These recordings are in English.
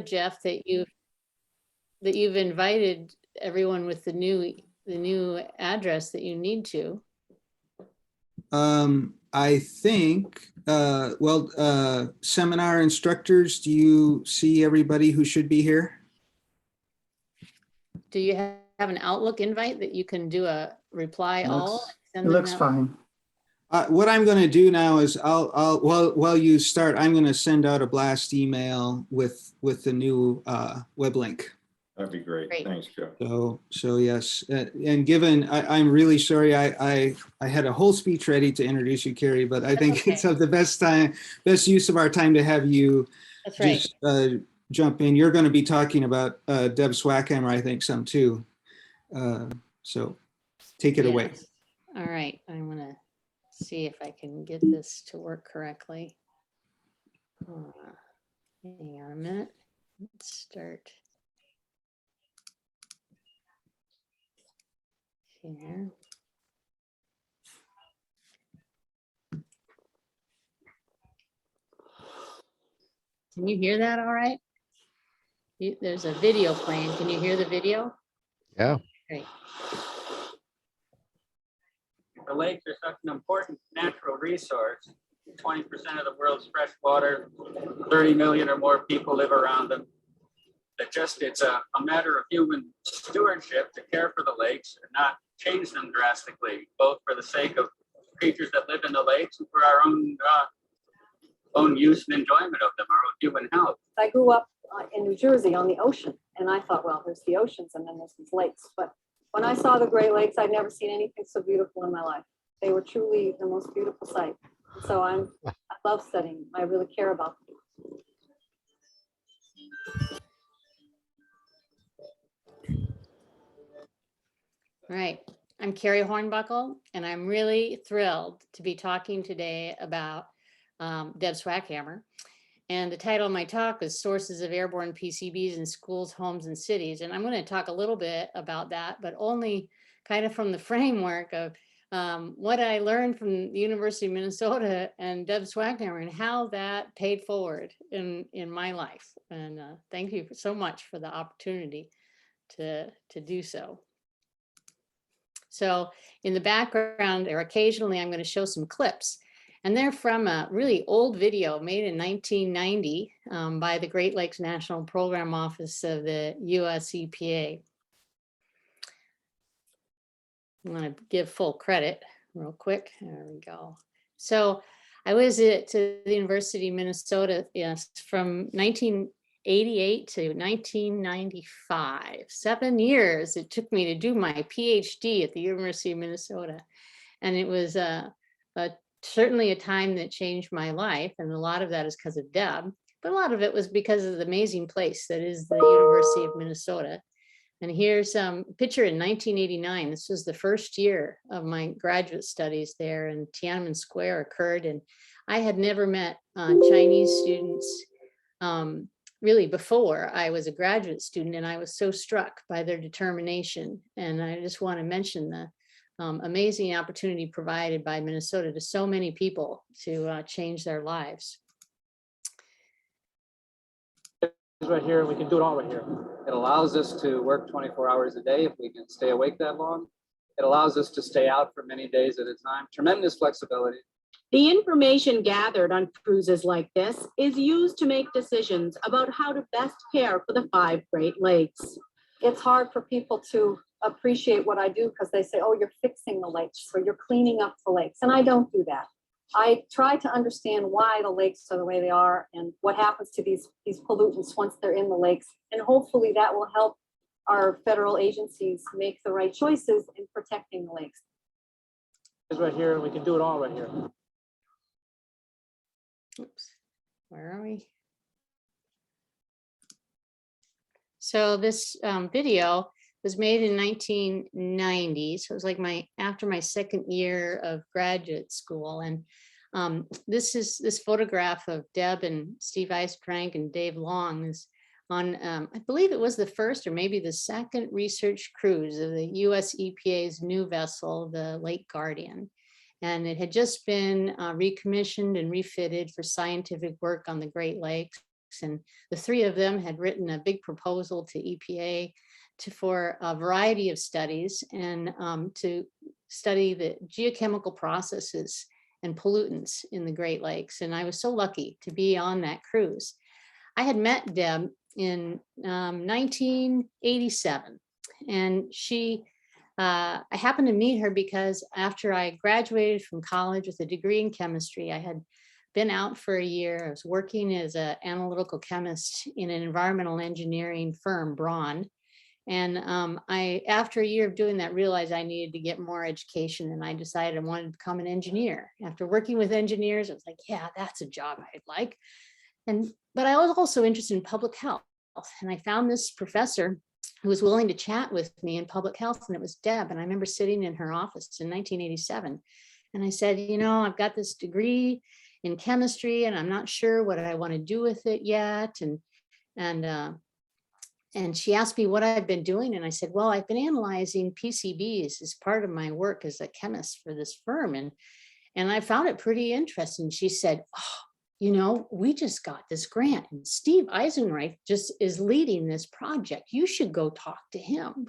Jeff, that you've invited everyone with the new address that you need to. I think, seminar instructors, do you see everybody who should be here? Do you have an Outlook invite that you can do a reply all? It looks fine. What I'm going to do now is while you start, I'm going to send out a blast email with the new web link. That'd be great. Thanks, So Joe. yes, and given I'm really sorry, I had a whole speech ready to introduce you, Keri, but I think it's of the best use of our time to have you just jump in. You're going to be talking about Deb Swackhammer, I think, some too. So take it away. All right, I'm gonna see if I can get this to work correctly. Hang on a minute. Let's start here. Can you hear that all right? There's a video playing. Can you hear the video? Yeah. Great. The lakes are such an important natural resource. 20% of the world's fresh water, 30 million or more people live around them. It's a matter of human stewardship to care for the lakes and not change them drastically, both for the sake of creatures that live in the lakes and for our own use and enjoyment of them, our own human health. I grew up in New Jersey on the ocean, and I thought, well, there's the oceans and then there's these lakes. But when I saw the Great Lakes, I'd never seen anything so beautiful in my life. They were truly the most beautiful sight. So I love studying them. I really care about them. All right, I'm Keri Hornbuckle, and I'm really thrilled to be talking today about Deb Swackhammer. And the title of my talk is Sources of Airborne PCBs in Schools, Homes, and Cities. And I'm going to talk a little bit about that, but only kind of from the framework of what I learned from the University of Minnesota and Deb Swackhammer and how that paid forward in my life. And thank you so much for the opportunity to do so. So in the background, or occasionally, I'm going to show some clips. And they're from a really old video made in 1990 by the Great Lakes National Program Office of the US EPA. I want to give full credit real quick. There we go. So I was at the University of Minnesota, yes, from 1988 to 1995. 7 years it took me to do my PhD at the University of Minnesota. And it was certainly a time that changed my life. And a lot of that is because of Deb, but a lot of it was because of the amazing place that is the University of Minnesota. And here's a picture in 1989. This was the first year of my graduate studies there, and Tiananmen Square occurred. And I had never met Chinese students really before I was a graduate student, and I was so struck by their determination. And I just want to mention the amazing opportunity provided by Minnesota to so many people to change their lives. Right here, we can do it all right here. It allows us to work 24 hours a day if we can stay awake that long. It allows us to stay out for many days at a time. Tremendous flexibility. The information gathered on cruises like this is used to make decisions about how to best care for the 5 Great Lakes. It's hard for people to appreciate what I do because they say, oh, you're fixing the lakes or you're cleaning up the lakes. And I don't do that. I try to understand why the lakes are the way they are and what happens to these pollutants once they're in the lakes. And hopefully that will help our federal agencies make the right choices in protecting the lakes. Right here, we can do it all right here. Oops, where are we? So this video was made in 1990. So it was like after my second year of graduate school. And this photograph of Deb and Steve Eistrank and Dave Long is on, I believe it was the first or maybe the second research cruise of the US EPA's new vessel, the Lake Guardian. And it had just been recommissioned and refitted for scientific work on the Great Lakes. And the three of them had written a big proposal to EPA for a variety of studies and to study the geochemical processes and pollutants in the Great Lakes. And I was so lucky to be on that cruise. I had met Deb in 1987, and I happened to meet her because after I graduated from college with a degree in chemistry, I had been out for a year. I was working as an analytical chemist in an environmental engineering firm, Braun. And after a year of doing that, realized I needed to get more education, and I decided I wanted to become an engineer. After working with engineers, I was like, yeah, that's a job I'd like. But I was also interested in public health. And I found this professor who was willing to chat with me in public health, and it was Deb. And I remember sitting in her office in 1987. And I said, I've got this degree in chemistry, and I'm not sure what I want to do with it yet. And she asked me what I've been doing. And I said, well, I've been analyzing PCBs as part of my work as a chemist for this firm. And I found it pretty interesting. She said, oh, we just got this grant, and Steve Eisenreich just is leading this project. You should go talk to him.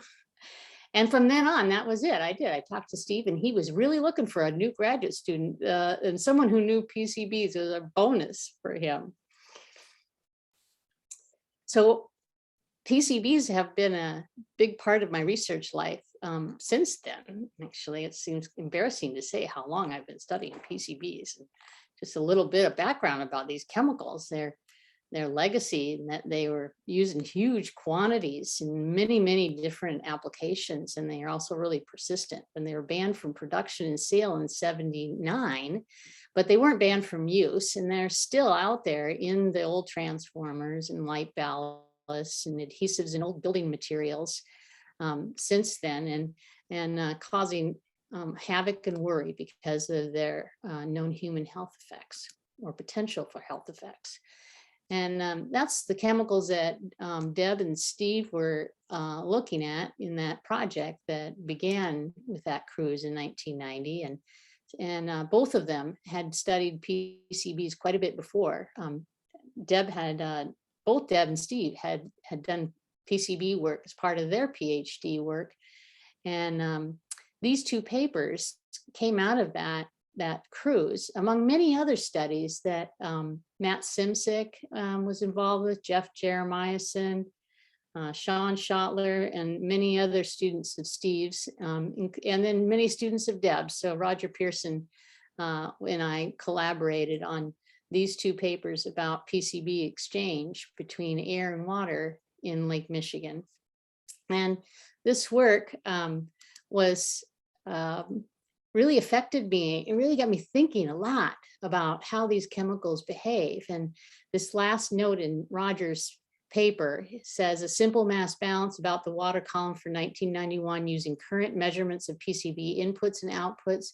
And from then on, that was it. I did. I talked to Steve, and he was really looking for a new graduate student, and someone who knew PCBs was a bonus for him. So PCBs have been a big part of my research life since then. Actually, it seems embarrassing to say how long I've been studying PCBs. Just a little bit of background about these chemicals, their legacy, and that they were used in huge quantities in many, many different applications. And they are also really persistent. And they were banned from production and sale in '79, but they weren't banned from use. And they're still out there in the old transformers and light ballasts and adhesives and old building materials since then, and causing havoc and worry because of their known human health effects or potential for health effects. And that's the chemicals that Deb and Steve were looking at in that project that began with that cruise in 1990. And both of them had studied PCBs quite a bit before. Both Deb and Steve had done PCB work as part of their PhD work. And these two papers came out of that cruise, among many other studies that Matt Simsick was involved with, Jeff Jeremiahson, Sean Schottler, and many other students of Steve's, and then many students of Deb's. So Roger Pearson and I collaborated on these two papers about PCB exchange between air and water in Lake Michigan. And this work was really affected me. It really got me thinking a lot about how these chemicals behave. And this last note in Roger's paper says a simple mass balance about the water column for 1991 using current measurements of PCB inputs and outputs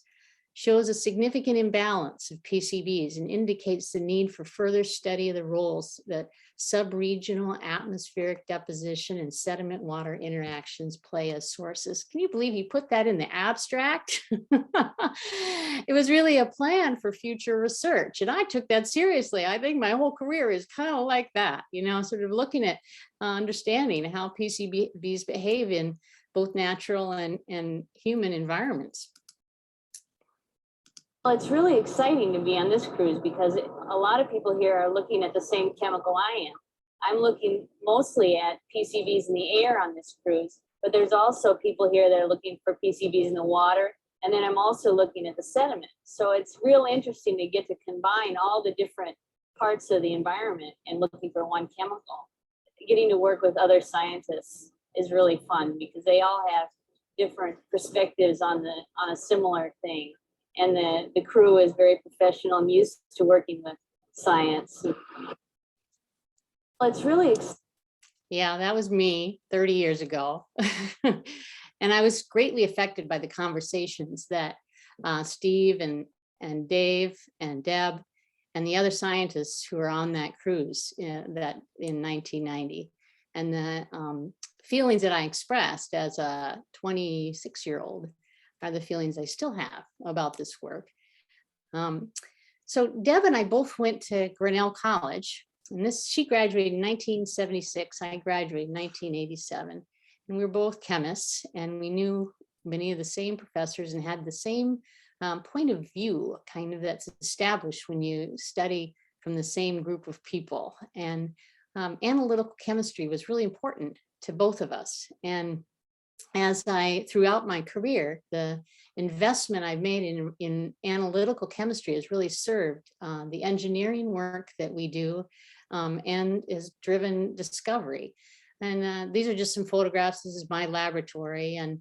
shows a significant imbalance of PCBs and indicates the need for further study of the roles that subregional atmospheric deposition and sediment water interactions play as sources. Can you believe he put that in the abstract? It was really a plan for future research, and I took that seriously. I think my whole career is kind of like that, sort of looking at understanding how PCBs behave in both natural and human environments. Well, it's really exciting to be on this cruise because a lot of people here are looking at the same chemical I am. I'm looking mostly at PCBs in the air on this cruise, but there's also people here that are looking for PCBs in the water. And then I'm also looking at the sediment. So it's real interesting to get to combine all the different parts of the environment and looking for one chemical. Getting to work with other scientists is really fun because they all have different perspectives on a similar thing. And the crew is very professional. I'm used to working with science. Well, it's really Yeah, that was me 30 years ago. And I was greatly affected by the conversations that Steve and Dave and Deb and the other scientists who were on that cruise that in 1990. And the feelings that I expressed as a 26-year-old are the feelings I still have about this work. So Deb and I both went to Grinnell College, And she graduated in 1976. I graduated in 1987. And we were both chemists, and we knew many of the same professors and had the same point of view, kind of that's established when you study from the same group of people. And analytical chemistry was really important to both of us. And as throughout my career, the investment I've made in analytical chemistry has really served the engineering work that we do, and has driven discovery. And these are just some photographs. This is my laboratory, and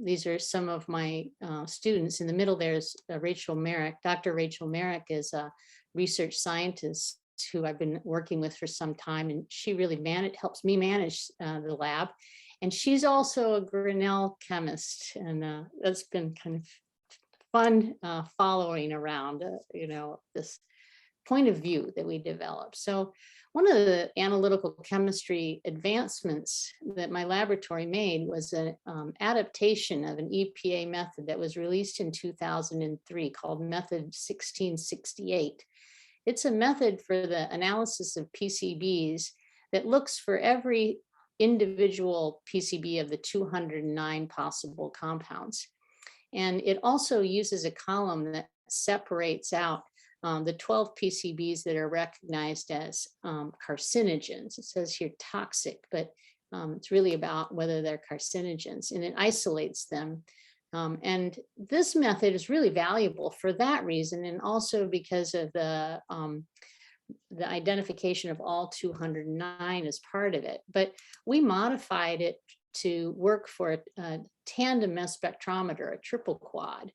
these are some of my students. In the middle, there's Rachel Merrick. Dr. Rachel Merrick is a research scientist who I've been working with for some time, and she really helps me manage the lab. And she's also a Grinnell chemist, and that's been kind of fun following around, this point of view that we developed. So one of the analytical chemistry advancements that my laboratory made was an adaptation of an EPA method that was released in 2003 called Method 1668. It's a method for the analysis of PCBs that looks for every individual PCB of the 209 possible compounds. And it also uses a column that separates out the 12 PCBs that are recognized as carcinogens. It says here toxic, but it's really about whether they're carcinogens, and it isolates them. And this method is really valuable for that reason, and also because of the identification of all 209 as part of it. But we modified it to work for a tandem mass spectrometer, a triple quad,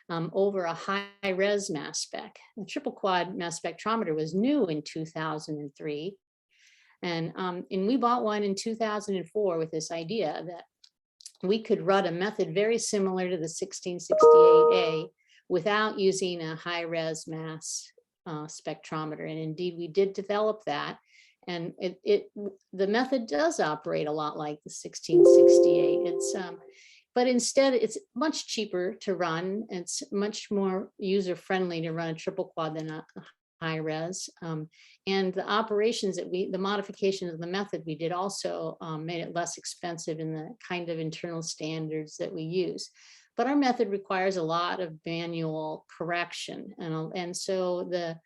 over a high res mass spec. The triple quad mass spectrometer was new in 2003. And we bought one in 2004 with this idea that we could run a method very similar to the 1668A without using a high res mass spectrometer. And indeed, we did develop that. And the method does operate a lot like the 1668. But instead, it's much cheaper to run. It's much more user-friendly to run a triple quad than a high res. And the operations the modification of the method we did also made it less expensive in the kind of internal standards that we use. But our method requires a lot of manual correction. And so the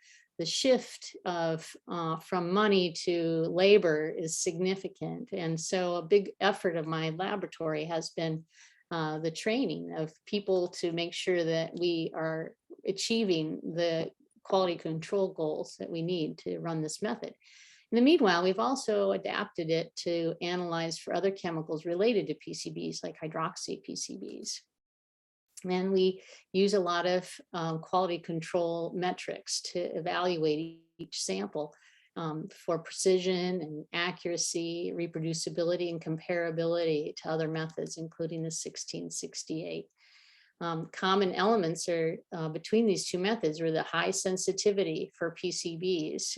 shift from money to labor is significant. And so a big effort of my laboratory has been the training of people to make sure that we are achieving the quality control goals that we need to run this method. In the meanwhile, we've also adapted it to analyze for other chemicals related to PCBs, like hydroxy PCBs. And we use a lot of quality control metrics to evaluate each sample for precision and accuracy, reproducibility, and comparability to other methods, including the 1668. Common elements are between these two methods were the high sensitivity for PCBs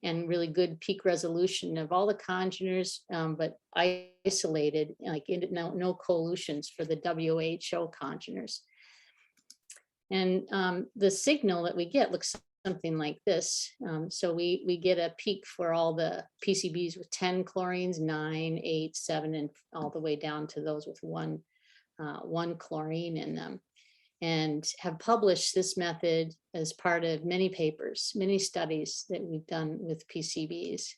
and really good peak resolution of all the congeners, but isolated, like no coelutions for the WHO congeners. And the signal that we get looks something like this. So we get a peak for all the PCBs with 10 chlorines, 9, 8, 7, and all the way down to those with one chlorine in them, and have published this method as part of many papers, many studies that we've done with PCBs.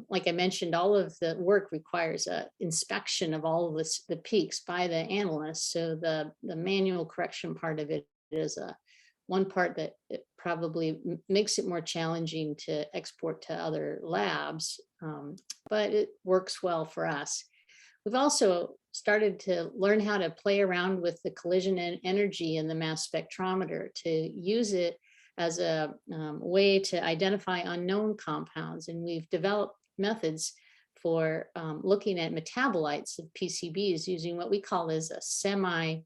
Like I mentioned, all of the work requires an inspection of all of the peaks by the analyst. So the manual correction part of it is one part that it probably makes it more challenging to export to other labs, but it works well for us. We've also started to learn how to play around with the collision and energy in the mass spectrometer to use it as a way to identify unknown compounds. And we've developed methods for looking at metabolites of PCBs using what we call as a semi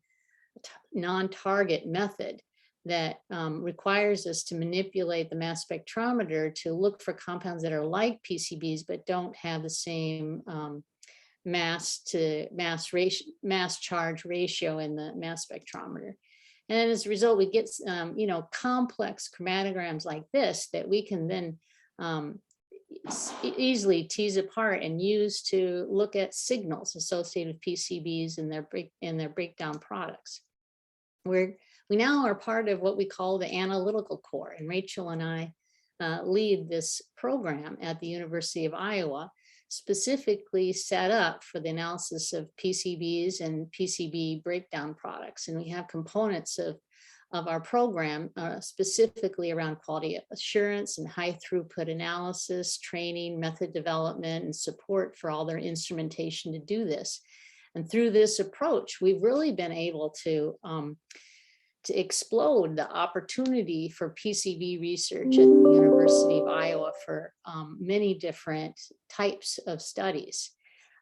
non-target method that requires us to manipulate the mass spectrometer to look for compounds that are like PCBs but don't have the same mass to mass charge ratio in the mass spectrometer. And as a result, we get, you know, complex chromatograms like this that we can then easily tease apart and use to look at signals associated with PCBs and their breakdown products. We now are part of what we call the analytical core, and Rachel and I lead this program at the University of Iowa, specifically set up for the analysis of PCBs and PCB breakdown products. And we have components of our program specifically around quality assurance and high throughput analysis, training, method development, and support for all their instrumentation to do this. And through this approach, we've really been able to explode the opportunity for PCB research at the University of Iowa for many different types of studies.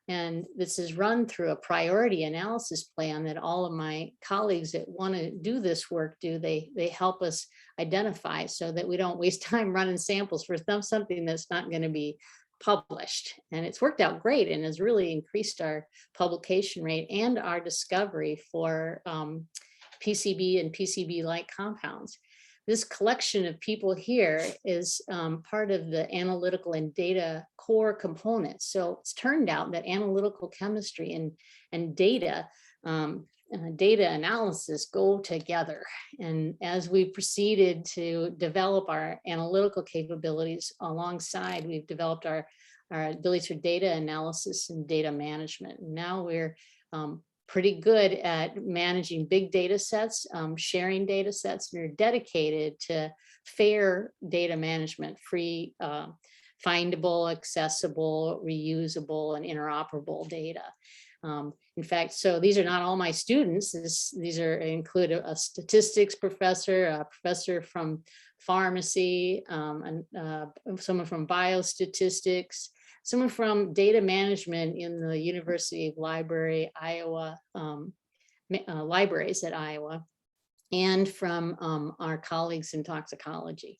And this is run through a priority analysis plan that all of my colleagues that want to do this work do. They help us identify so that we don't waste time running samples for something that's not going to be published. And it's worked out great and has really increased our publication rate and our discovery for PCB and PCB-like compounds. This collection of people here is part of the analytical and data core components. So it's turned out that analytical chemistry and data analysis go together. And as we proceeded to develop our analytical capabilities alongside, we've developed our ability for data analysis and data management. Now we're pretty good at managing big data sets, sharing data sets, and are dedicated to fair data management, free, findable, accessible, reusable, and interoperable data. In fact, so these are not all my students. These include a statistics professor, a professor from pharmacy, and someone from biostatistics, someone from data management in the University of Iowa libraries at Iowa, and from our colleagues in toxicology.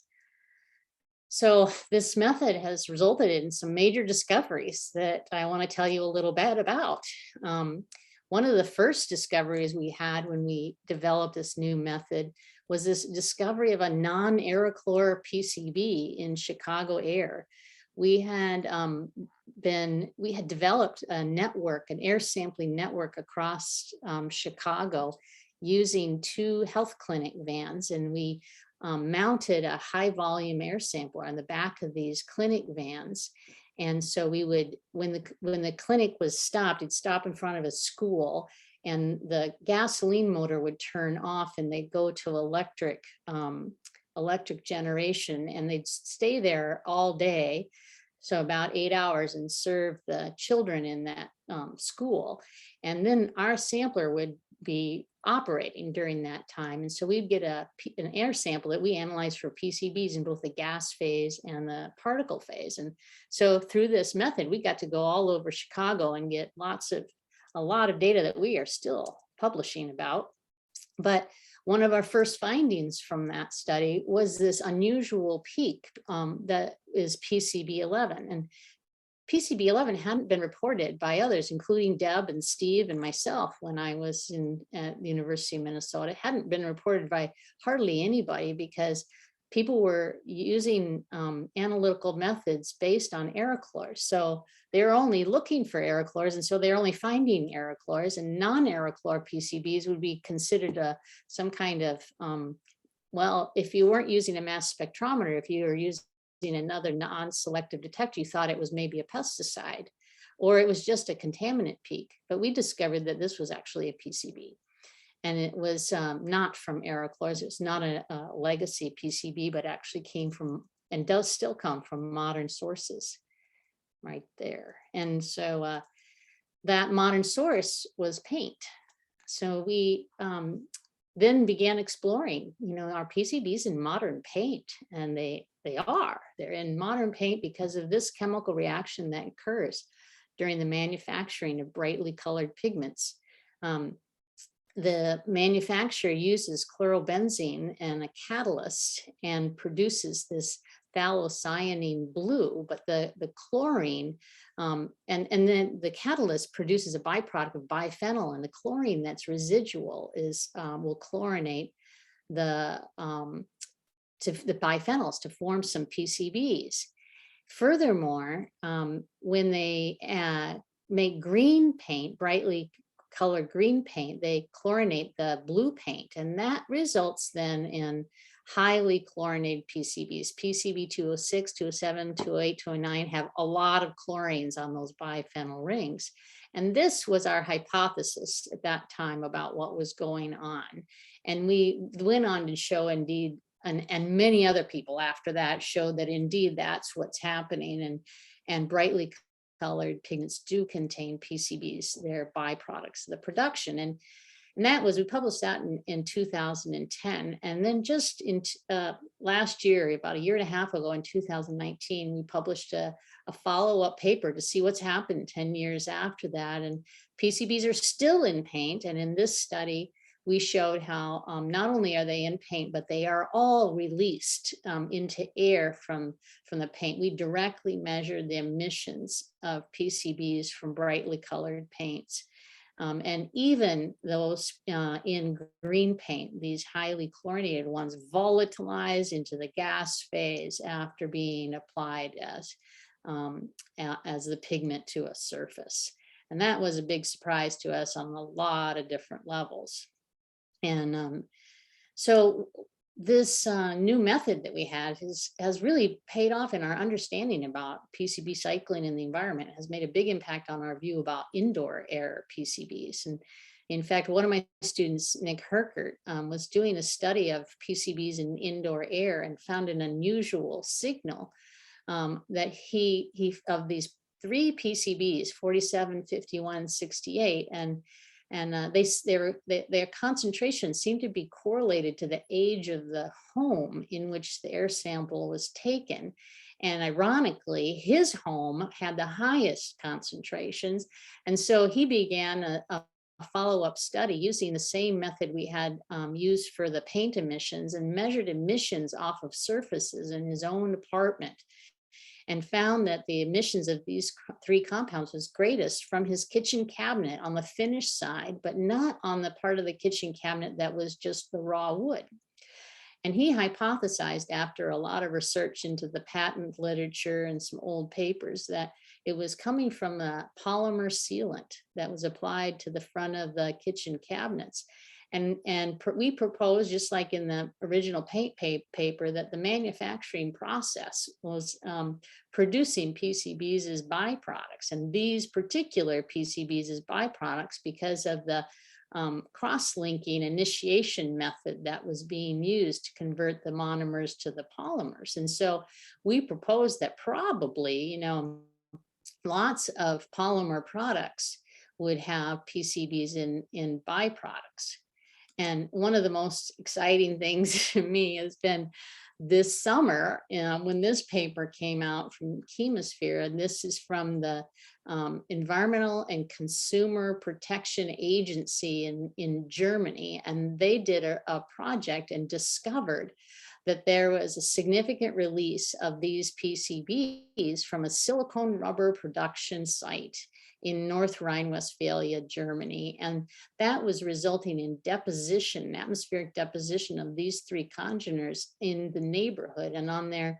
So this method has resulted in some major discoveries that I want to tell you a little bit about. One of the first discoveries we had when we developed this new method was this discovery of a non-aerochlor PCB in Chicago air. We had developed a network, an air sampling network across Chicago using 2 health clinic vans, and we mounted a high volume air sampler on the back of these clinic vans. And so we would, when the clinic was stopped, it'd stop in front of a school, and the gasoline motor would turn off and they'd go to electric generation, and they'd stay there all day. So about 8 hours, and serve the children in that school. And then our sampler would be operating during that time. And so we'd get an air sample that we analyzed for PCBs in both the gas phase and the particle phase. And so through this method, we got to go all over Chicago and get a lot of data that we are still publishing about. But one of our first findings from that study was this unusual peak that is PCB11. And PCB11 hadn't been reported by others, including Deb and Steve and myself when I was at the University of Minnesota. It hadn't been reported by hardly anybody because people were using analytical methods based on aerochlors. So they're only looking for aerochlors, and so they're only finding aerochlors, and non-aerochlor PCBs would be considered some kind of, well, if you weren't using a mass spectrometer, if you were using another non-selective detector, you thought it was maybe a pesticide, or it was just a contaminant peak. But we discovered that this was actually a PCB. And it was not from aerochlors. It's not a legacy PCB, but actually came from, and does still come from, modern sources right there. And so that modern source was paint. So we then began exploring, our PCBs in modern paint, and they're in modern paint because of this chemical reaction that occurs during the manufacturing of brightly colored pigments. The manufacturer uses chlorobenzene and a catalyst and produces this phthalocyanine blue, but the chlorine and then the catalyst produces a byproduct of biphenyl, and the chlorine that's residual will chlorinate the biphenyls to form some PCBs. Furthermore, when they make green paint, brightly colored green paint, they chlorinate the blue paint, and that results then in highly chlorinated PCBs. PCB 206, 207, 208, 209 have a lot of chlorines on those biphenyl rings. And this was our hypothesis at that time about what was going on. And we went on to show indeed, and many other people after that showed that indeed that's what's happening. And brightly colored pigments do contain PCBs. They're byproducts of the production. And that was, we published that in 2010. And then just in last year, about a year and a half ago in 2019, we published a follow-up paper to see what's happened 10 years after that. And PCBs are still in paint. And in this study, we showed how not only are they in paint, but they are all released into air from the paint. We directly measured the emissions of PCBs from brightly colored paints. And even those in green paint, these highly chlorinated ones volatilize into the gas phase after being applied as the pigment to a surface. And that was a big surprise to us on a lot of different levels. And so this new method that we had has really paid off in our understanding about PCB cycling in the environment. It has made a big impact on our view about indoor air PCBs. And in fact, one of my students, Nick Herkert, was doing a study of PCBs in indoor air and found an unusual signal that he of these 3 PCBs, 47, 51, 68, and their concentration seemed to be correlated to the age of the home in which the air sample was taken. And ironically, his home had the highest concentrations. And so he began a follow-up study using the same method we had used for the paint emissions, and measured emissions off of surfaces in his own apartment, and found that the emissions of these 3 compounds was greatest from his kitchen cabinet on the finished side, but not on the part of the kitchen cabinet that was just the raw wood. And he hypothesized, after a lot of research into the patent literature and some old papers, that it was coming from a polymer sealant that was applied to the front of the kitchen cabinets. And we proposed, just like in the original paint paper, that the manufacturing process was producing PCBs as byproducts, and these particular PCBs as byproducts because of the cross-linking initiation method that was being used to convert the monomers to the polymers. And so we proposed that probably, lots of polymer products would have PCBs in byproducts. And one of the most exciting things to me has been this summer, when this paper came out from Chemosphere, and this is from the Environmental and Consumer Protection Agency in Germany. And they did a project and discovered that there was a significant release of these PCBs from a silicone rubber production site in North Rhine-Westphalia, Germany. And that was resulting in deposition, atmospheric deposition of these 3 congeners in the neighborhood and on their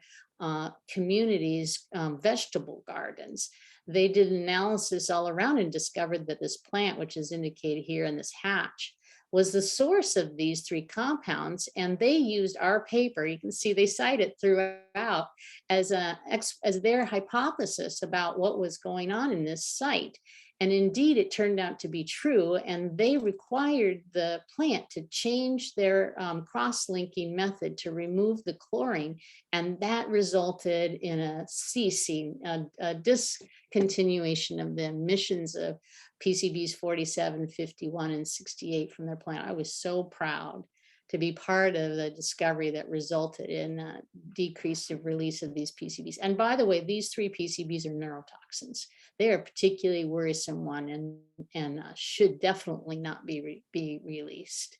communities' vegetable gardens. They did analysis all around and discovered that this plant, which is indicated here in this hatch, was the source of these 3 compounds. And they used our paper, you can see they cite it throughout, as their hypothesis about what was going on in this site. And indeed, it turned out to be true. And they required the plant to change their cross-linking method to remove the chlorine. And that resulted in a ceasing, a discontinuation of the emissions of PCBs 47, 51, and 68 from their plant. I was so proud to be part of the discovery that resulted in a decrease of release of these PCBs. And by the way, these 3 PCBs are neurotoxins. They are a particularly worrisome one and should definitely not be released.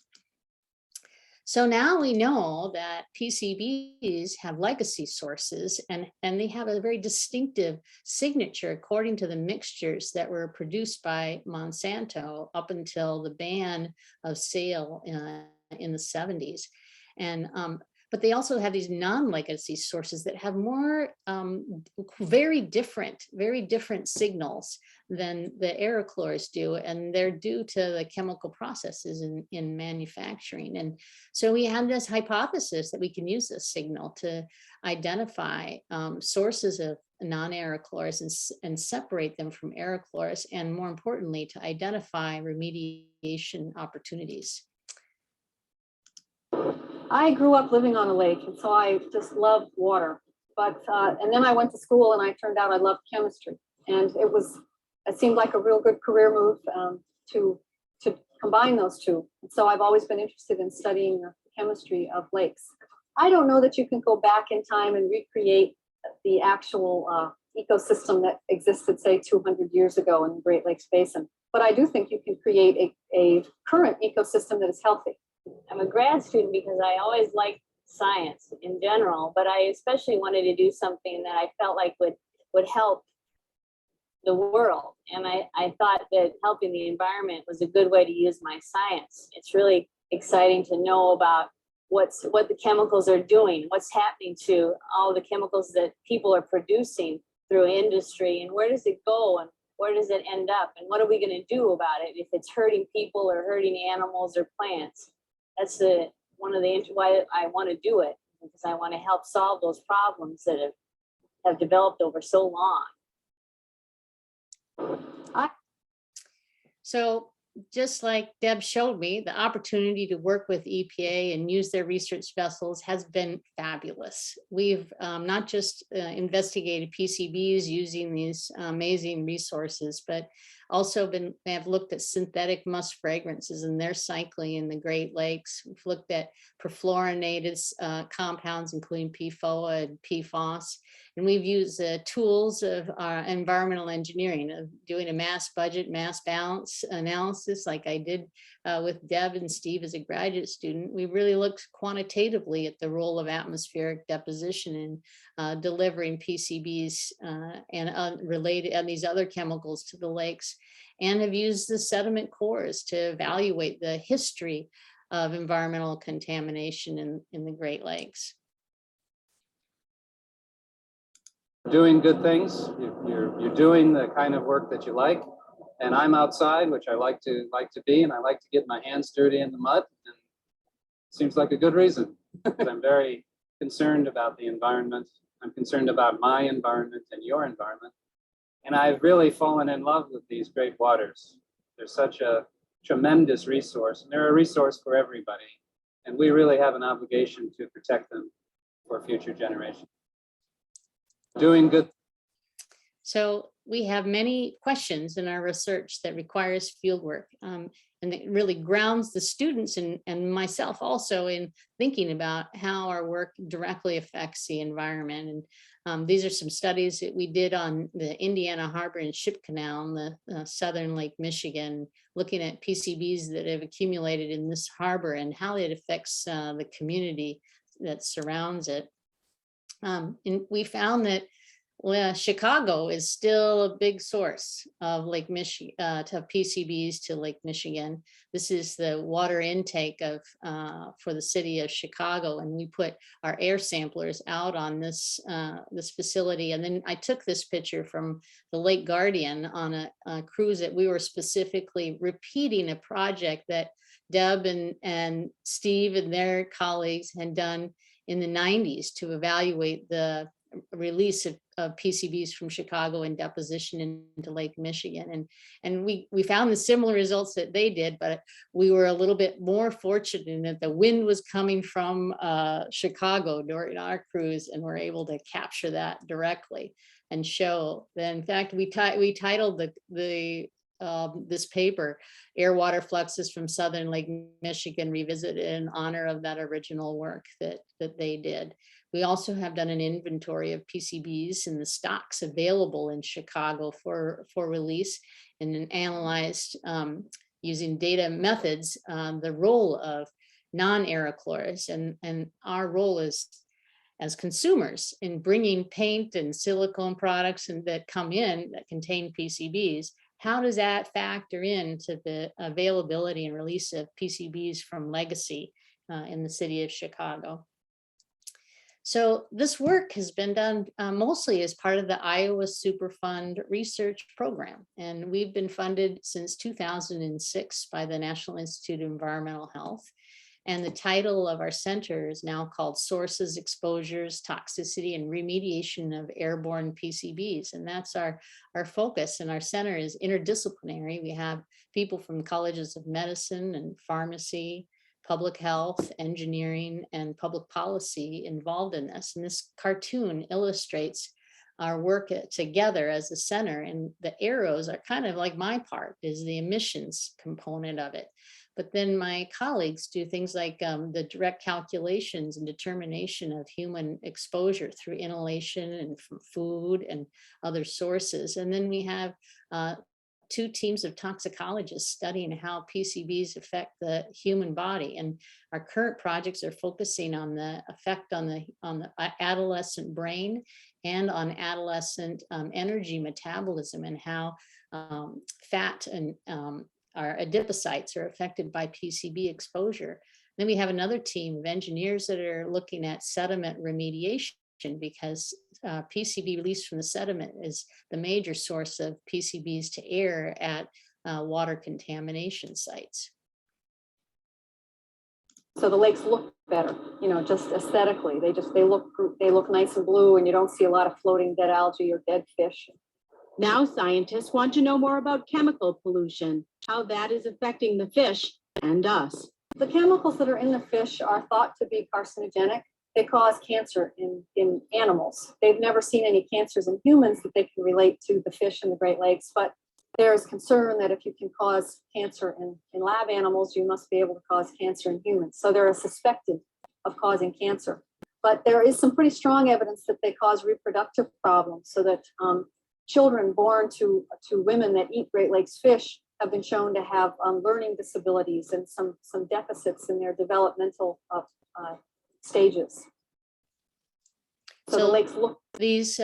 So now we know that PCBs have legacy sources, and they have a very distinctive signature according to the mixtures that were produced by Monsanto up until the ban of sale in the 70s. And but they also have these non-legacy sources that have more very different signals than the aerochlors do, and they're due to the chemical processes in manufacturing. And so we have this hypothesis that we can use this signal to identify sources of non-aerochlors and separate them from aerochlors, and more importantly, to identify remediation opportunities. I grew up living on a lake, and so I just loved water. But and then I went to school, and I turned out I loved chemistry, and it seemed like a real good career move to combine those two. And so I've always been interested in studying the chemistry of lakes. I don't know that you can go back in time and recreate the actual ecosystem that existed, say, 200 years ago in the Great Lakes Basin, but I do think you can create a current ecosystem that is healthy. I'm a grad student because I always liked science in general, but I especially wanted to do something that I felt like would help the world. And I thought that helping the environment was a good way to use my science. It's really exciting to know about what the chemicals are doing, what's happening to all the chemicals that people are producing through industry, and where does it go, and where does it end up, and what are we going to do about it if it's hurting people or hurting animals or plants. That's one of the why I want to do it, because I want to help solve those problems that have developed over so long. So just like Deb showed me, the opportunity to work with EPA and use their research vessels has been fabulous. We've not just investigated PCBs using these amazing resources, but also have looked at synthetic musk fragrances and their cycling in the Great Lakes. We've looked at perfluorinated compounds, including PFOA and PFOS. And we've used the tools of our environmental engineering, of doing a mass budget, mass balance analysis, like I did with Deb and Steve as a graduate student. We really looked quantitatively at the role of atmospheric deposition in delivering PCBs and related and these other chemicals to the lakes, and have used the sediment cores to evaluate the history of environmental contamination in the Great Lakes. Doing good things. You're doing the kind of work that you like, and I'm outside, which I like to be, and I like to get my hands dirty in the mud. And it seems like a good reason. I'm very concerned about the environment. I'm concerned about my environment and your environment, and I've really fallen in love with these great waters. They're such a tremendous resource, and they're a resource for everybody, and we really have an obligation to protect them for future generations. Doing good. So we have many questions in our research that requires field work, and it really grounds the students and myself also in thinking about how our work directly affects the environment. And these are some studies that we did on the Indiana Harbor and Ship Canal in the southern Lake Michigan, looking at PCBs that have accumulated in this harbor and how it affects the community that surrounds it. And we found that Chicago is still a big source of Lake Michigan, to PCBs to Lake Michigan. This is the water intake of for the city of Chicago, and we put our air samplers out on this this facility. And then I took this picture from the Lake Guardian on a cruise that we were specifically repeating a project that Deb and Steve and their colleagues had done in the 90s to evaluate the release of PCBs from Chicago and deposition into Lake Michigan. And we found the similar results that they did, but we were a little bit more fortunate in that the wind was coming from Chicago during our cruise, and we're able to capture that directly and show that, in fact, we titled this paper, Air Water Fluxes from Southern Lake Michigan Revisited, in honor of that original work that they did. We also have done an inventory of PCBs in the stocks available in Chicago for release, and then analyzed using data methods the role of non-aerochlors and our role as consumers in bringing paint and silicone products and that come in that contain PCBs. How does that factor into the availability and release of PCBs from legacy in the city of Chicago. So this work has been done mostly as part of the Iowa Superfund research program. And we've been funded since 2006 by the National Institute of Environmental Health. And the title of our center is now called Sources, Exposures, Toxicity, and Remediation of Airborne PCBs. And that's our focus. And our center is interdisciplinary. We have people from colleges of medicine and pharmacy, public health, engineering, and public policy involved in this. And this cartoon illustrates our work together as a center. And the arrows are kind of like my part, is the emissions component of it. But then my colleagues do things like the direct calculations and determination of human exposure through inhalation and from food and other sources. And then we have two teams of toxicologists studying how PCBs affect the human body. And our current projects are focusing on the effect on the adolescent brain and on adolescent energy metabolism, and how fat and our adipocytes are affected by PCB exposure. Then we have another team of engineers that are looking at sediment remediation, because PCB released from the sediment is the major source of PCBs to air at water contamination sites. So the lakes look better, you know, just aesthetically. They look nice and blue, and you don't see a lot of floating dead algae or dead fish. Now scientists want to know more about chemical pollution, how that is affecting the fish and us. The chemicals that are in the fish are thought to be carcinogenic. They cause cancer in animals. They've never seen any cancers in humans that they can relate to the fish in the Great Lakes, but there's concern that if you can cause cancer in lab animals, you must be able to cause cancer in humans. So they're suspected of causing cancer. But there is some pretty strong evidence that they cause reproductive problems, so that children born to women that eat Great Lakes fish have been shown to have learning disabilities and some deficits in their developmental stages. So the lakes look. These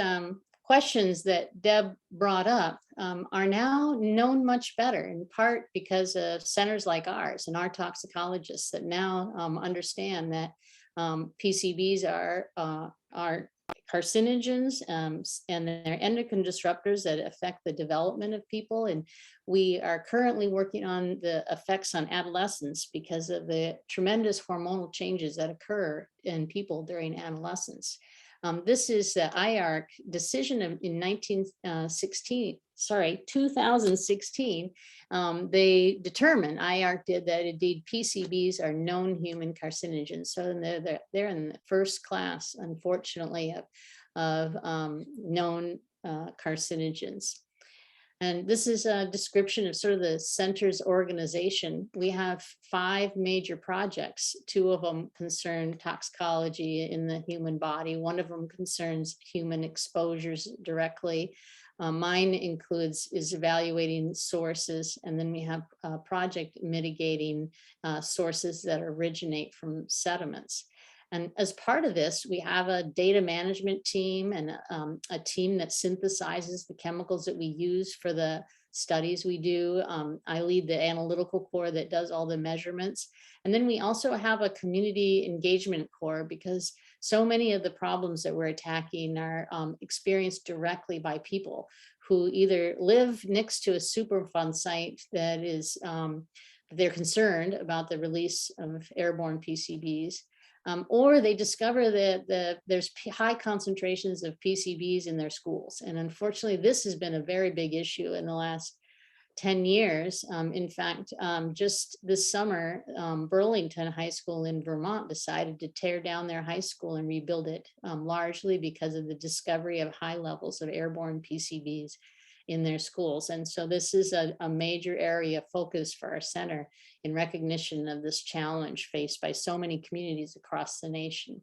questions that Deb brought up are now known much better, in part because of centers like ours and our toxicologists that now understand that PCBs are carcinogens and they're endocrine disruptors that affect the development of people. And we are currently working on the effects on adolescents because of the tremendous hormonal changes that occur in people during adolescence. This is the IARC decision in 2016. They determined, IARC did, that indeed PCBs are known human carcinogens. So they're in the first class, unfortunately, of known carcinogens. And this is a description of sort of the center's organization. We have 5 major projects. 2 of them concern toxicology in the human body. 1 of them concerns human exposures directly. Mine is evaluating sources. And then we have a project mitigating sources that originate from sediments. And as part of this, we have a data management team and a team that synthesizes the chemicals that we use for the studies we do. I lead the analytical core that does all the measurements. And then we also have a community engagement core, because so many of the problems that we're attacking are experienced directly by people who either live next to a Superfund site that is, they're concerned about the release of airborne PCBs. Or they discover that there's high concentrations of PCBs in their schools. And unfortunately, this has been a very big issue in the last 10 years. In fact, just this summer, Burlington High School in Vermont decided to tear down their high school and rebuild it, largely because of the discovery of high levels of airborne PCBs in their schools. And so this is a major area of focus for our center in recognition of this challenge faced by so many communities across the nation.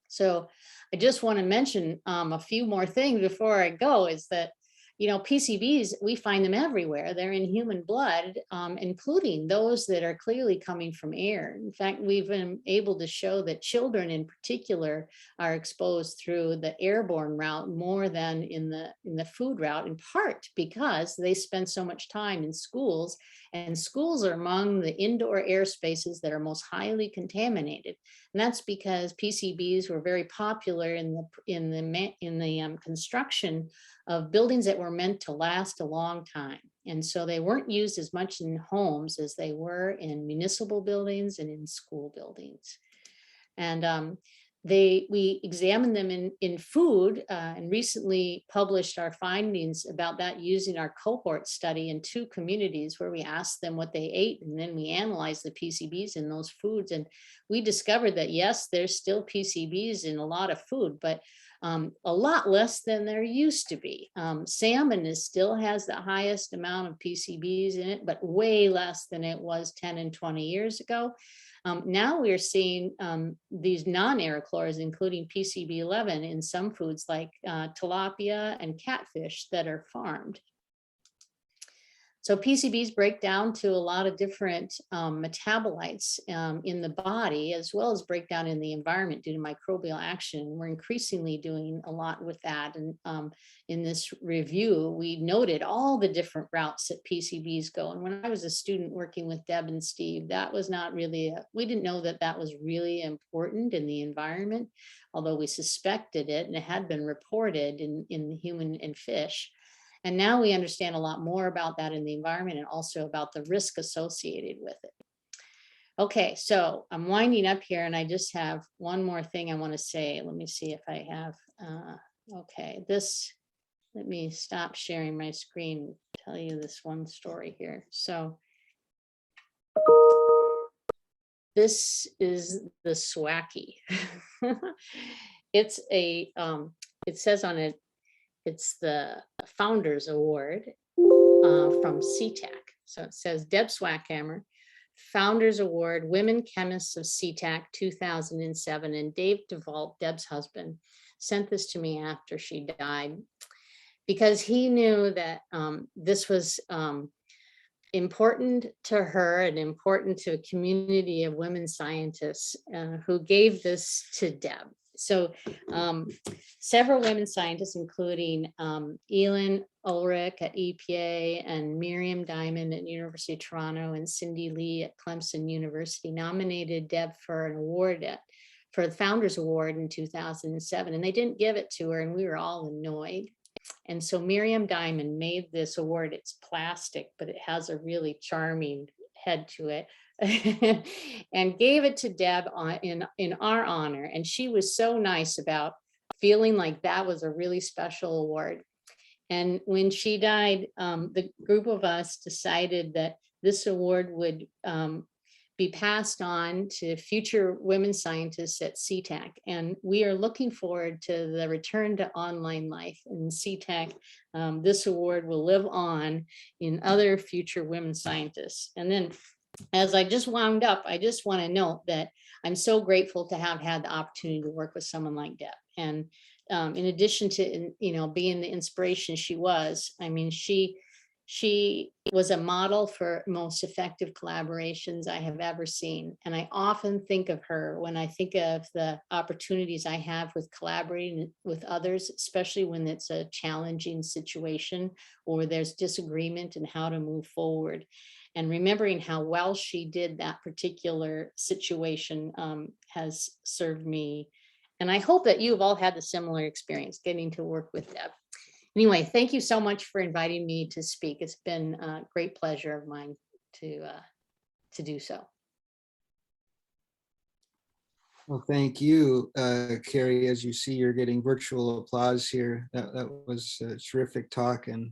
So I just want to mention a few more things before I go, is that, PCBs, we find them everywhere. They're in human blood, including those that are clearly coming from air. In fact, we've been able to show that children in particular are exposed through the airborne route more than in the food route, in part because they spend so much time in schools, and schools are among the indoor air spaces that are most highly contaminated. And that's because PCBs were very popular in the construction of buildings that were meant to last a long time. And so they weren't used as much in homes as they were in municipal buildings and in school buildings. And we examined them in food and recently published our findings about that using our cohort study in 2 communities where we asked them what they ate, and then we analyzed the PCBs in those foods. And we discovered that, yes, there's still PCBs in a lot of food, but a lot less than there used to be. Salmon still has the highest amount of PCBs in it, but way less than it was 10 and 20 years ago. Now we're seeing these non-aerochlors, including PCB11 in some foods like tilapia and catfish that are farmed. So PCBs break down to a lot of different metabolites in the body, as well as break down in the environment due to microbial action. We're increasingly doing a lot with that. And in this review, we noted all the different routes that PCBs go. And when I was a student working with Deb and Steve, that was not really, we didn't know that that was really important in the environment, although we suspected it and it had been reported in human and fish. And now we understand a lot more about that in the environment and also about the risk associated with it. Okay, so I'm winding up here and I just have one more thing I want to say. Let me see if I have, okay, let me stop sharing my screen and tell you this one story here. So this is the SWACI. It's a, it says on it, it's the Founders Award from CTAC. So it says Deb Swackhammer, Founders Award, Women Chemists of CTAC 2007. And Dave DeVault, Deb's husband, sent this to me after she died because he knew that this was important to her and important to a community of women scientists who gave this to Deb. So several women scientists, including Elin Ulrich at EPA and Miriam Diamond at University of Toronto and Cindy Lee at Clemson University, nominated Deb for an award for the Founders Award in 2007. And they didn't give it to her, and we were all annoyed. And so Miriam Diamond made this award. It's plastic, but it has a really charming head to it. And gave it to Deb in our honor. And she was so nice about feeling like that was a really special award. And when she died, the group of us decided that this award would be passed on to future women scientists at CTAC. And we are looking forward to the return to online life in CTAC. This award will live on in other future women scientists. And then as I just wound up, I just want to note that I'm so grateful to have had the opportunity to work with someone like Deb. And in addition to, being the inspiration she was, I mean, she was a model for most effective collaborations I have ever seen. And I often think of her when I think of the opportunities I have with collaborating with others, especially when it's a challenging situation or there's disagreement and how to move forward. And remembering how well she did that particular situation has served me. And I hope that you've all had the similar experience getting to work with Deb. Anyway, thank you so much for inviting me to speak. It's been a great pleasure of mine to do so. Well, thank you, Keri. As you see, you're getting virtual applause here. That was a terrific talk, and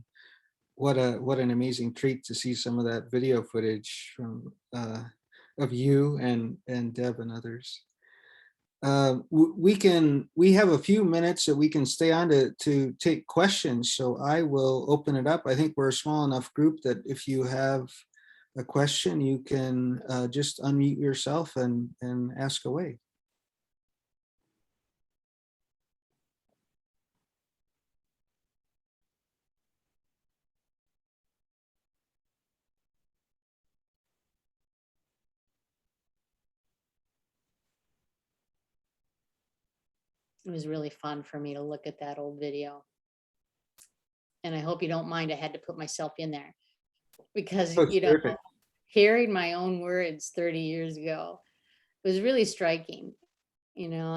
what an amazing treat to see some of that video footage from of you and Deb and others. We have a few minutes that we can stay on to take questions, so I will open it up. I think we're a small enough group that if you have a question, you can just unmute yourself and ask away. It was really fun for me to look at that old video. And I hope you don't mind, I had to put myself in there because, Oh, you know, terrific. hearing my own words 30 years ago was really striking. You know,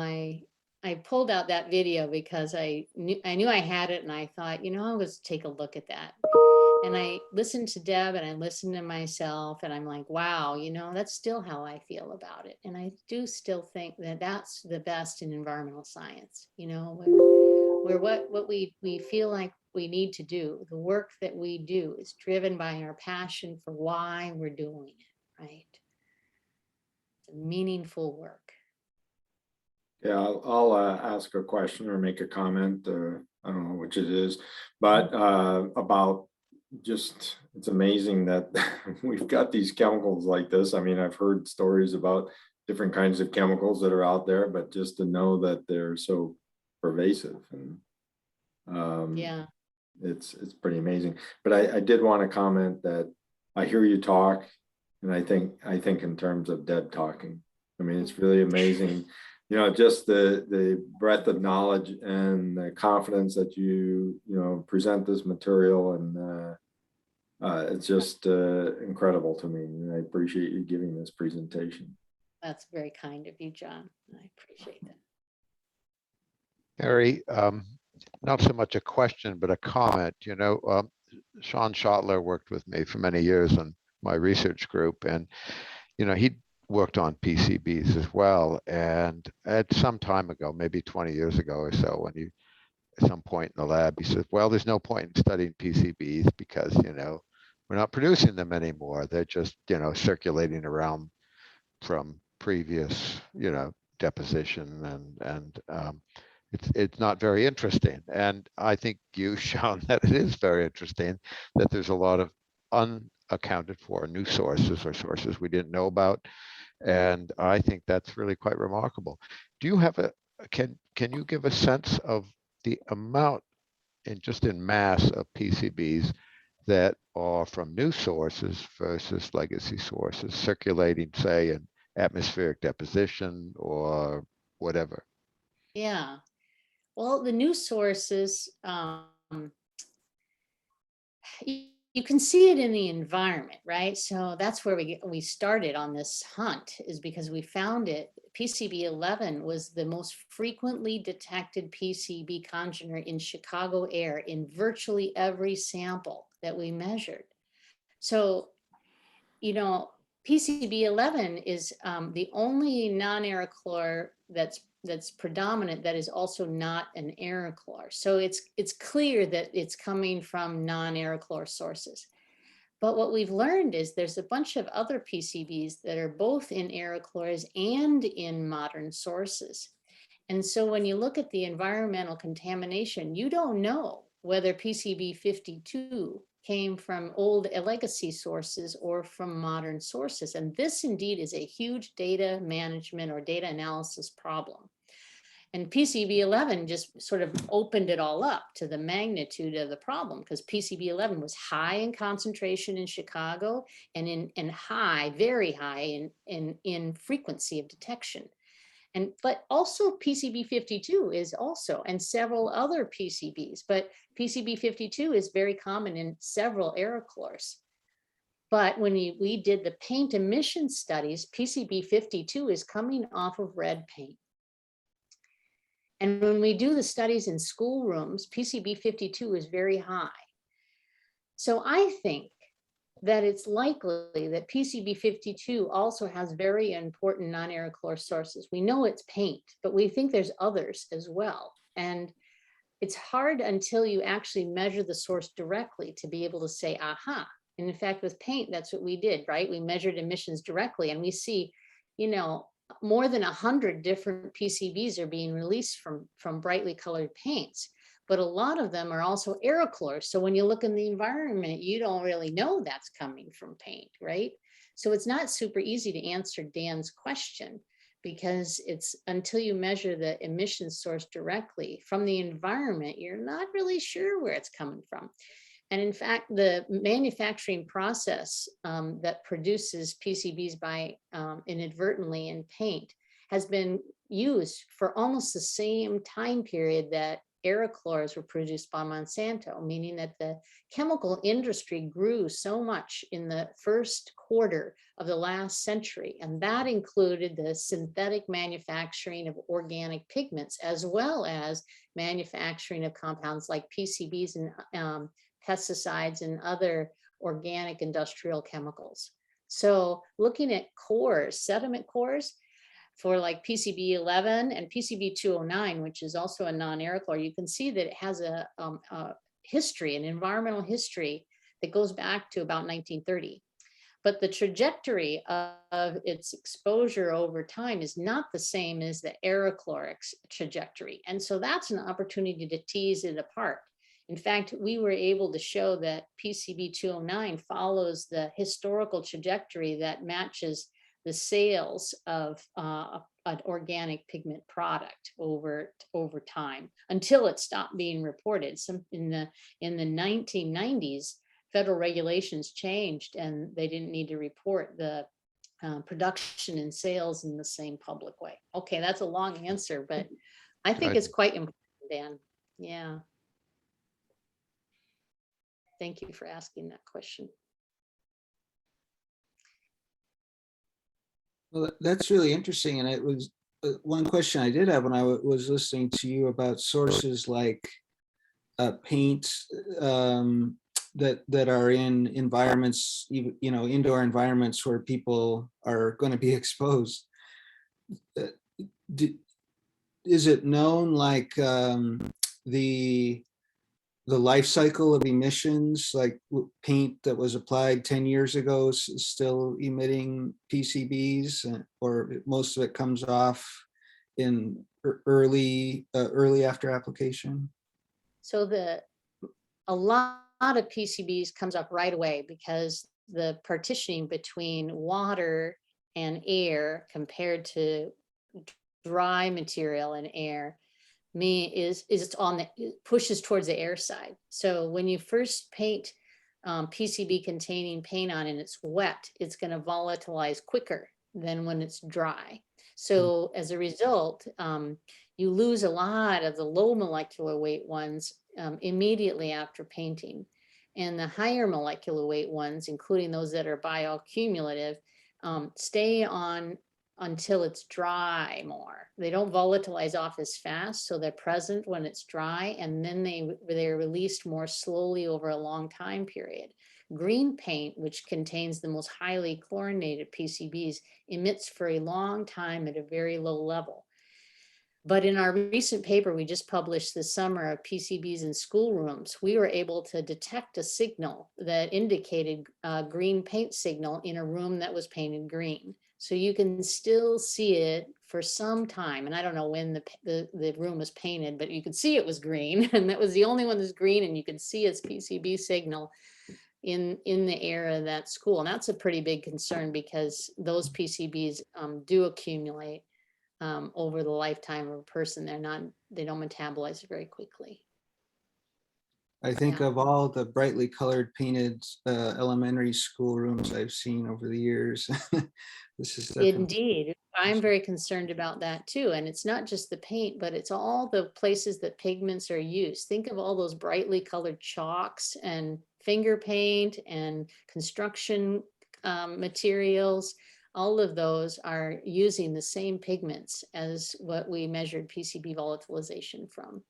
I pulled out that video because I knew I had it, and I thought, you know, I was take a look at that. And I listened to Deb and I listened to myself, and I'm like, wow, you know, that's still how I feel about it. And I do still think that that's the best in environmental science, you know, where what we feel like we need to do, the work that we do is driven by our passion for why we're doing it, right? It's meaningful work. Yeah, I'll ask a question or make a comment. I don't know which it is, but about just, it's amazing that we've got these chemicals like this. I mean, I've heard stories about different kinds of chemicals that are out there, but just to know that they're so pervasive, and Yeah. it's pretty amazing. But I did want to comment that I hear you talk, and I think in terms of Deb talking. I mean, it's really amazing. You know, just the breadth of knowledge and the confidence that you present this material, and it's just incredible to me. And I appreciate you giving this presentation. That's very kind of you, John. I appreciate that. Keri, not so much a question, but a comment. You know, Sean Schottler worked with me for many years on my research group, and, you know, he worked on PCBs as well. And at some time ago, maybe 20 years ago or so, when he, at some point in the lab, he said, well, there's no point in studying PCBs because, you know, we're not producing them anymore. They're just, you know, circulating around from previous, you know, deposition, and it's not very interesting. And I think you've shown that it is very interesting, that there's a lot of unaccounted for new sources or sources we didn't know about. And I think that's really quite remarkable. Do you have can you give a sense of the amount in mass of PCBs that are from new sources versus legacy sources circulating, say, in atmospheric deposition or whatever? Yeah. Well, the new sources, you can see it in the environment, right? So that's where we started on this hunt, is because we found it. PCB 11 was the most frequently detected PCB congener in Chicago air in virtually every sample that we measured. So, you know, PCB 11 is the only non-aerochlor that's predominant that is also not an aerochlor. So it's clear that it's coming from non-aerochlor sources. But what we've learned is there's a bunch of other PCBs that are both in aerochlors and in modern sources. And so when you look at the environmental contamination, you don't know whether PCB 52 came from old legacy sources or from modern sources. And this indeed is a huge data management or data analysis problem. And PCB 11 just sort of opened it all up to the magnitude of the problem, because PCB 11 was high in concentration in Chicago and high, very high in frequency of detection. But also PCB 52 is also, and several other PCBs, but PCB 52 is very common in several aerochlors. But when we did the paint emission studies, PCB 52 is coming off of red paint. And when we do the studies in schoolrooms, PCB 52 is very high. So I think that it's likely that PCB 52 also has very important non-aerochlor sources. We know it's paint, but we think there's others as well. And it's hard until you actually measure the source directly to be able to say, aha. And in fact, with paint, that's what we did, right? We measured emissions directly, and we see, you know, more than 100 different PCBs are being released from brightly colored paints. But a lot of them are also aerochlors. So when you look in the environment, you don't really know that's coming from paint, right? So it's not super easy to answer Dan's question, because it's until you measure the emission source directly from the environment, you're not really sure where it's coming from. And in fact, the manufacturing process that produces PCBs by inadvertently in paint has been used for almost the same time period that aerochlors were produced by Monsanto, meaning that the chemical industry grew so much in the first quarter of the last century. And that included the synthetic manufacturing of organic pigments, as well as manufacturing of compounds like PCBs and pesticides and other organic industrial chemicals. So looking at cores, sediment cores, for like PCB 11 and PCB 209, which is also a non-aerochlor, you can see that it has a history, an environmental history that goes back to about 1930. But the trajectory of its exposure over time is not the same as the aerochlor trajectory. And so that's an opportunity to tease it apart. In fact, we were able to show that PCB 209 follows the historical trajectory that matches the sales of an organic pigment product over time until it stopped being reported. In the 1990s, federal regulations changed and they didn't need to report the production and sales in the same public way. Okay, that's a long answer, but I think it's quite important, Dan. Yeah. Thank you for asking that question. Well, that's really interesting. And it was one question I did have when I was listening to you about sources like paint that are in environments, indoor environments where people are going to be exposed. Is it known like the life cycle of emissions, like paint that was applied 10 years ago is still emitting PCBs, or most of it comes off in early after application? So a lot of PCBs comes up right away because the partitioning between water and air compared to dry material and air is pushes towards the air side. So when you first paint PCB containing paint on and it's wet, it's going to volatilize quicker than when it's dry. So as a result, you lose a lot of the low molecular weight ones immediately after painting. And the higher molecular weight ones, including those that are bioaccumulative, stay on until it's dry more. They don't volatilize off as fast, so they're present when it's dry, and then they're released more slowly over a long time period. Green paint, which contains the most highly chlorinated PCBs, emits for a long time at a very low level. But in our recent paper we just published this summer of PCBs in schoolrooms, we were able to detect a signal that indicated a green paint signal in a room that was painted green. So you can still see it for some time. And I don't know when the room was painted, but you could see it was green. And that was the only one that's green. And you could see its PCB signal in the air of that school. And that's a pretty big concern because those PCBs do accumulate over the lifetime of a person. They don't metabolize very quickly. I think of all the brightly colored painted elementary school rooms I've seen over the years. This is Indeed. I'm very concerned about that too. And it's not just the paint, but it's all the places that pigments are used. Think of all those brightly colored chalks and finger paint and construction materials. All of those are using the same pigments as what we measured PCB volatilization from.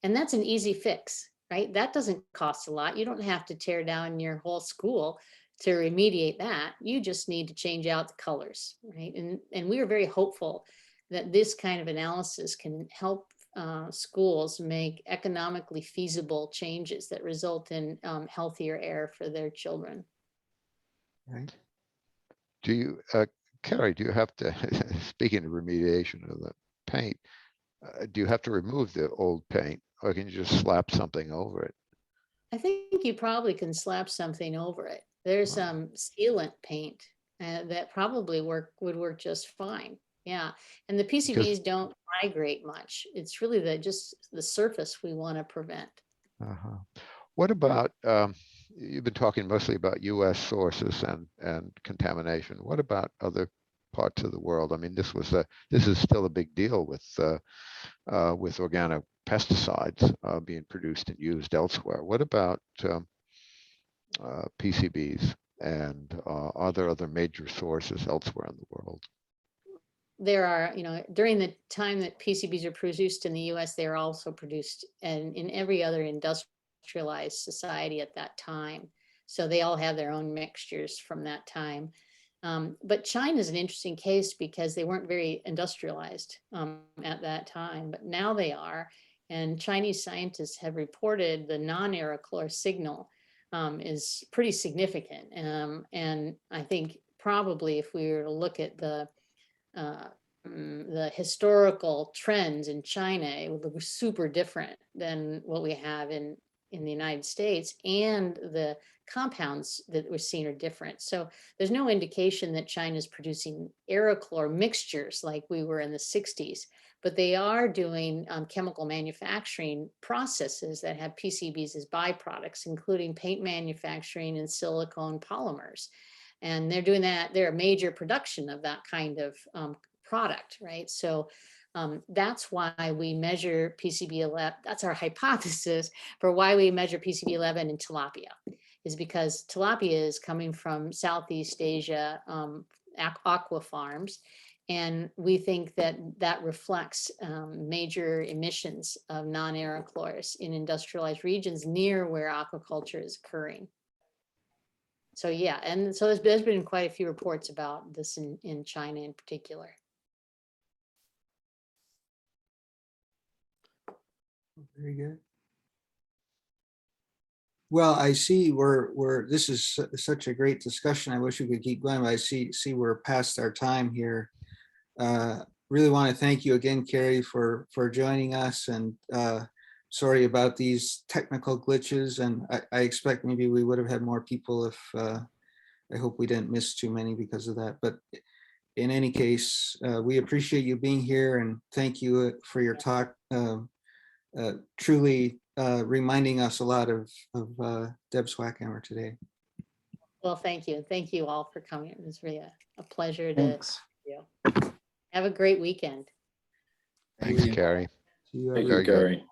And that's an easy fix, right? That doesn't cost a lot. You don't have to tear down your whole school to remediate that. You just need to change out the colors, right? And we are very hopeful that this kind of analysis can help schools make economically feasible changes that result in healthier air for their children. Right. Do you, Keri, do you have to, speaking of remediation of the paint, do you have to remove the old paint or can you just slap something over it? I think you probably can slap something over it. There's some sealant paint that probably would work just fine. Yeah, and the PCBs don't migrate much. It's really just the surface we want to prevent. What about, you've been talking mostly about US sources and contamination. What about other parts of the world. I mean, this is still a big deal with organic pesticides being produced and used elsewhere. What about PCBs, and are there other major sources elsewhere in the world? There are, during the time that PCBs are produced in the US, they are also produced in every other industrialized society at that time. So they all have their own mixtures from that time. But China is an interesting case because they weren't very industrialized at that time, but now they are. And Chinese scientists have reported the non-aerochlor signal is pretty significant. And I think probably if we were to look at the historical trends in China, it would look super different than what we have in the United States, and the compounds that we're seeing are different. So there's no indication that China is producing aerochlor mixtures like we were in the 60s, but they are doing chemical manufacturing processes that have PCBs as byproducts, including paint manufacturing and silicone polymers. And they're doing that, they're a major production of that kind of product, right? So that's why we measure PCB11. That's our hypothesis for why we measure PCB11 in tilapia, is because tilapia is coming from Southeast Asia aqua farms. And we think that that reflects major emissions of non-aerochlors in industrialized regions near where aquaculture is occurring. So yeah, and so there's been quite a few reports about this in China in particular. Very good. Well, I see this is such a great discussion. I wish we could keep going, but I see we're past our time here. Really want to thank you again, Keri, for joining us, and sorry about these technical glitches. And I expect maybe we would have had more people if I hope we didn't miss too many because of that. But in any case, we appreciate you being here, and thank you for your talk. Truly reminding us a lot of Deb Swackhammer today. Well, thank you. Thank you all for coming. It was really a pleasure Thanks. to have a great weekend. Thanks, Keri. See you Thank every- you, Keri.